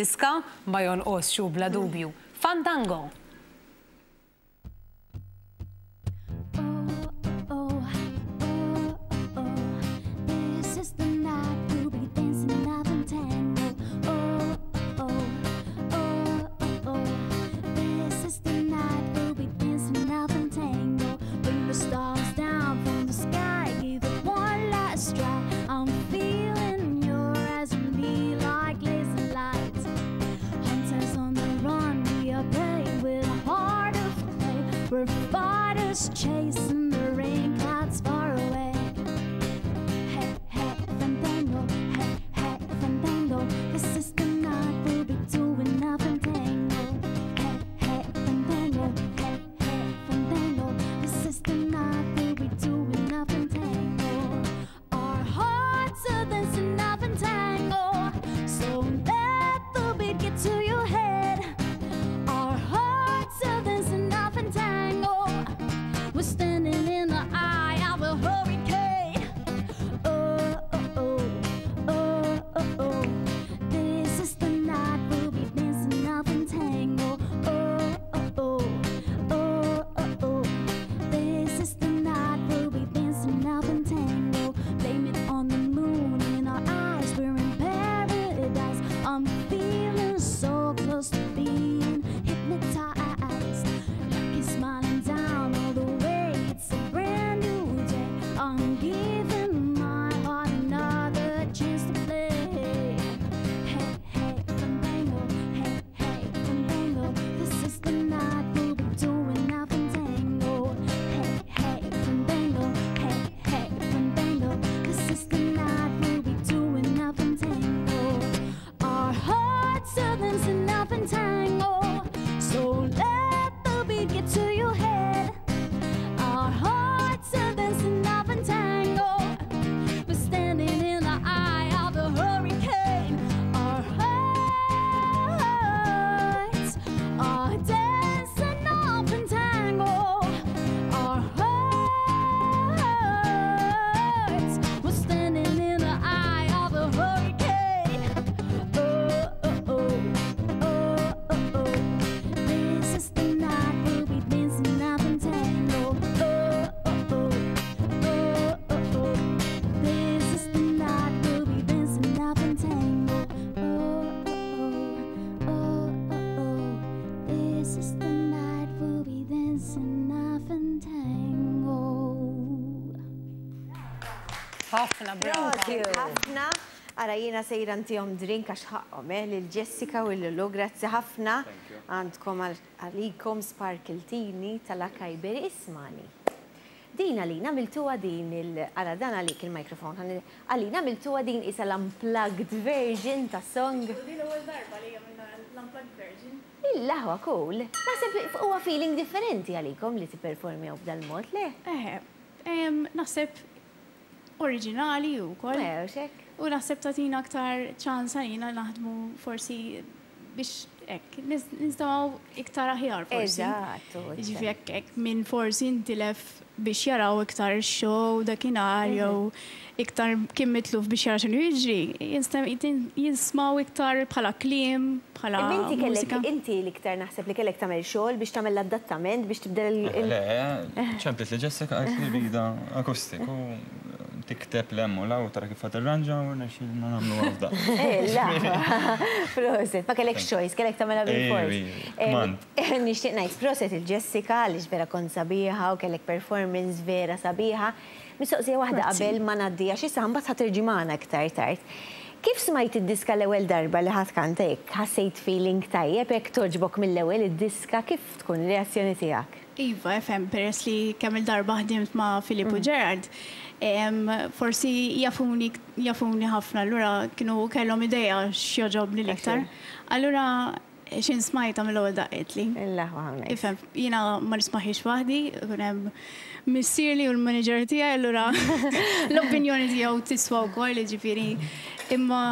id-diska ma jonqosx bla dubju. Fandango. We're fighters chasing the rain clouds far away. Hey, hey, Fandango, hey, hey, Fandango. This is the night we'll be doing our Fandango. Hey, hey, Fandango, hey, hey, Fandango. This is the night we'll be doing our Fandango. Our hearts are dancing our Fandango. So let the beat get to your head. Our hearts are dancing our Fandango. We're standing in the eye of a hurricane. Oh, oh, oh, oh, oh, oh. This is the night we'll be dancing up in tango. Oh, oh, oh, oh, oh, oh. This is the night we'll be dancing up in tango. Blame it on the moon in our eyes. We're in paradise. I'm feeling so close to being hypnotized. Lucky smiling down all the way. It's a brand new day. I'm giving my heart another chance to play. Hey, hey, Fandango. Hey, hey, Fandango. This is the night we'll be doing our Fandango. Hey, hey, Fandango. Hey, hey, Fandango. This is the night we'll be doing our Fandango. Our hearts are dancing up in tango. So let the beat get to your head. Our hearts are dancing up in tango. We're standing in the eye of the hurricane. Our hearts are dancing up in tango. Our hearts, we're standing in the eye of the hurricane. Oh, oh, oh, oh, oh, oh. This is the night we'll be dancing up in tango. Oh, oh, oh, oh, oh, oh. This is the night we'll be dancing up in tango. Oh, oh, oh, oh, oh. This is the night we'll be dancing up in tango. Ħafna brava. ħafna. Ara jiena sejra ntihom drink għax ħaqhom lil Jessika u LuLu. Grazzi ħafna. Għandkom għalikom sparkiltini tal-akajberi ismani. Din għalina miltuwa din għala dan għalik il-mikrofon. Għalina miltuwa din isa l-Unplugged version ta' song. Din l-ewwel darba li għamilna l-Unplugged version. Illa huwa cool. Naħseb huwa feeling differenti għalikom li tipperformjaw b'dal-mod, le? Naħseb oriġinali wkoll. Xek. U naħseb tagħtina aktar ċans għalina naħdmu forsi biex hekk nistgħu iktar aħjar forsi. Eżattu. Jiġifieri hekk minn forsi intilef biex jaraw iktar show dakinhar jew iktar kien mitluf biex jara x'inhu jiġri, jismaw iktar bħala kliem, bħala mużika. Inti l-iktar naħseb li kellek tagħmel xogħol biex tagħmel l-adattament biex tibdel Le, ċemplet li Jessika rida akustiku. Tikteb lemmu law tara kif tirranġa u nexxilna nagħmlu għafda. La, proset, ma kellek choice, kellek tagħmelha bil-fors. Nixtieq ngħid proset il-Jessika għaliex vera kont sabiħa u kellek performance vera sabiħa. Mistoqsija waħda qabel ma ngħaddija xi sa mbagħad ħatirġi' magħna iktar tard. Kif smajt id-diska l-ewwel darba li ħadd kantek? Ħassejt feeling tajjeb jekk toġbok mill-ewwel id-diska kif tkun ir-reazzjoni tiegħek? Iva, FM, peress li kemm il-darba ħdimt ma' Filippo Gerard, forsi jafuni ħafna, allura kienu kellhom idea x'joġobni l-iktar. Allura xin smajta mill-ewwel daqqiet li. Ifhem, jiena ma nismaħiex waħdi, kun hemm missierli u l-manager tiegħi, allura l-opinjoni tiegħu tiswa wkoll, ġifieri imma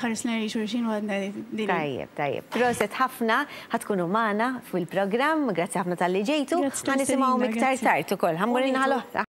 ħarisna li xulxin għadna din. Tajjeb. Proset ħafna ħatkunu magħna fil-programm, grazzi ħafna tal-li ġejtu. Ħanisimgħu iktar tard ukoll. Ħammur inħal oħra.